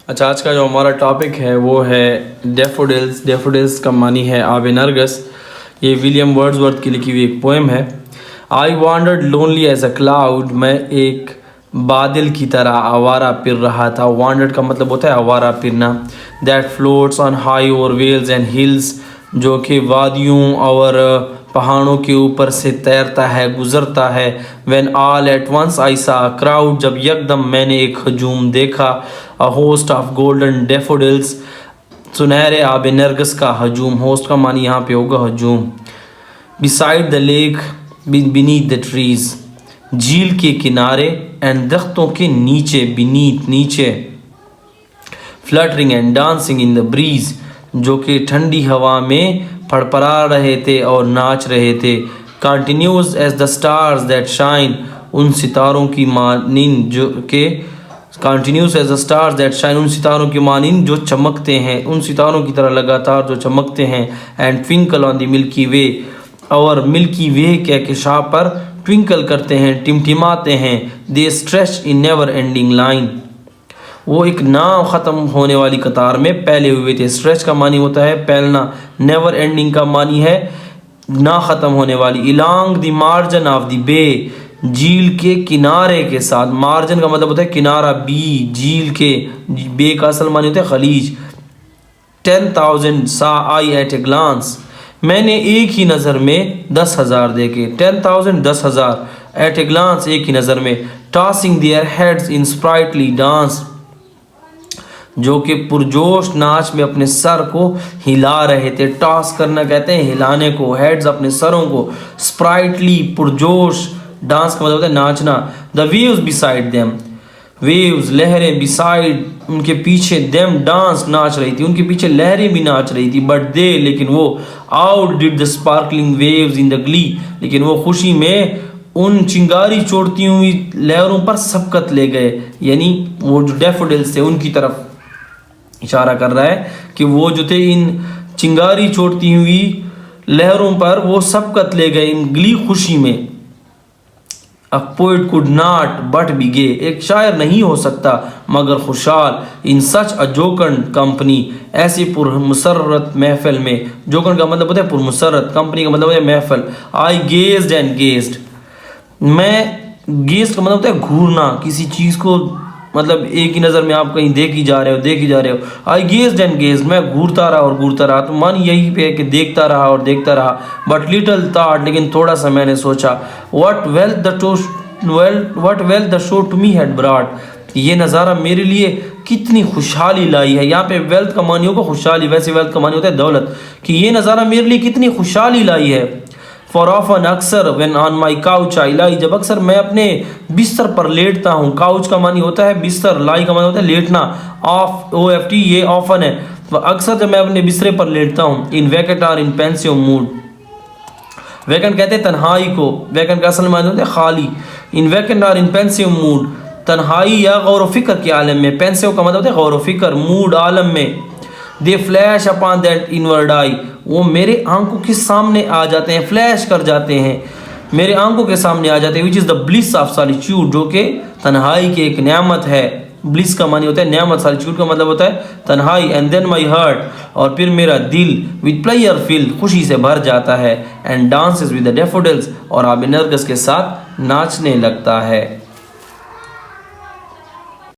अच्छा, आज का जो हमारा टॉपिक है वो है डैफोडिल्स। डैफोडिल्स का मानी है आब नरगिस। ये विलियम वर्ड्सवर्थ की लिखी हुई एक पोएम है। I wandered lonely as a cloud, मैं एक बादल की तरह आवारा फिर रहा था। वॉन्डर्ड का मतलब होता है आवारा फिरना। That floats on high over vales and hills, जो कि वादियों और पहाड़ों के ऊपर से तैरता है, गुजरता है। When all at once I saw crowd, जब यकदम मैंने एक हजूम देखा। A host of golden daffodils, सुनहरे आब नरगिस का हजूम। होस्ट का मानी यहाँ पे होगा हजूम। Beside the lake, beneath the trees, झील के किनारे, एंड दरख्तों के नीचे, बीनीथ नीचे। Fluttering and dancing in the breeze, जो कि ठंडी हवा में फड़फड़ा रहे थे और नाच रहे थे। Continuous as the stars that shine, उन सितारों की मानिंद जो के continuous as the stars that shine, उन सितारों की मानिंद जो चमकते हैं, उन सितारों की तरह लगातार जो चमकते हैं। And twinkle on the milky way, और मिल्की वे के कशा पर ट्विंकल करते हैं, टिमटिमाते हैं। They stretch in never ending line, वो एक ना ख़त्म होने वाली कतार में फैले हुए थे। स्ट्रेच का मानी होता है फैलना, नेवर एंडिंग का मानी है ना ख़त्म होने वाली। इलांग द मार्जिन ऑफ द बे, झील के किनारे के साथ। मार्जिन का मतलब होता है किनारा, बी झील के, बे का असल मानी होता है खलीज। 10,000 सा आई एट ए ग्लांस, मैंने एक ही नज़र में 10,000 देखे। 10,000 10,000, एट ए ग्लांस एक ही नज़र में। Tossing their heads in sprightly dance, जो कि पुरजोश नाच में अपने सर को हिला रहे थे। टॉस करना कहते हैं हिलाने को, हेड्स अपने सरों को, स्प्राइटली पुरजोश, डांस का मतलब होता है नाचना। The waves beside them, waves लहरें, बिसाइड उनके पीछे, देम डांस नाच रही थी, उनके पीछे लहरें भी नाच रही थी। बट दे, लेकिन वो, out did the sparkling waves in the Glee, लेकिन वो खुशी में उन चिंगारी छोड़ती हुई लहरों पर सबकत ले गए। यानी वो जो डैफोडिल्स थे उनकी तरफ इशारा कर रहा है कि वो जो थे इन चिंगारी छोड़ती हुई लहरों पर वो सबकत ले गए, इन गली खुशी में। A poet could not but be gay, एक शायर नहीं हो सकता मगर खुशहाल। इन सच अ जोकन कंपनी, ऐसी पुरमुसरत महफिल में। जोकन का मतलब होता है पुरमुसरत, कंपनी का मतलब होता है महफिल। आई गेज्ड एंड गेज्ड, मैं, गेज्ड का मतलब होता है घूरना किसी चीज़ को, मतलब एक ही नज़र में आप कहीं देख ही जा रहे हो। आई गेज्ड एंड गेज्ड, मैं घूरता रहा और घूरता रहा। तो मान यही पे है कि देखता रहा और देखता रहा। बट लिटल थॉट, लेकिन थोड़ा सा मैंने सोचा। What wealth the show to me had brought, ये नज़ारा मेरे लिए कितनी खुशहाली लाई है। यहाँ पे वेल्थ का मानी होगा खुशहाली, वैसे वेल्थ का मानी होता है दौलत, कि ये नज़ारा मेरे लिए कितनी खुशहाली लाई है। फॉर ऑफन, अक्सर, when on my couch I lie, जब अक्सर मैं अपने बिस्तर पर लेटता हूँ। काउच का मानी होता है बिस्तर, लाई का मानी होता है लेटना। ऑफ, OFT, ये ऑफन है। अक्सर जब मैं अपने बिस्तरे पर लेटता हूँ। इन वैकेंट और इन पेंसिव मूड, वैकेंट कहते हैं तन्हाई को, वैकेंट का असल मानी होता है खाली। इन वैकेंट और इन पेंसिव मूड, तन्हाई या गौर व फिक्र के आलम में। पेंसिव का मतलब होता है गौर व फिक्र, मूड आलम में। दे फ्लैश अपॉन दैट इनवर्ड आई, वो मेरे आंखों के सामने आ जाते हैं, फ्लैश कर जाते हैं, मेरे आंखों के सामने आ जाते हैं। Which is the bliss of solitude, जो कि तन्हाई की एक नेमत है। ब्लिस का मानी होता है नेमत, सॉलिट्यूड का मतलब होता है तन्हाई। एंड देन माई हार्ट, और फिर मेरा दिल, विद प्लेयर फील, खुशी से भर जाता है। And dances with the daffodils, और आब नरगिस के साथ नाचने लगता है।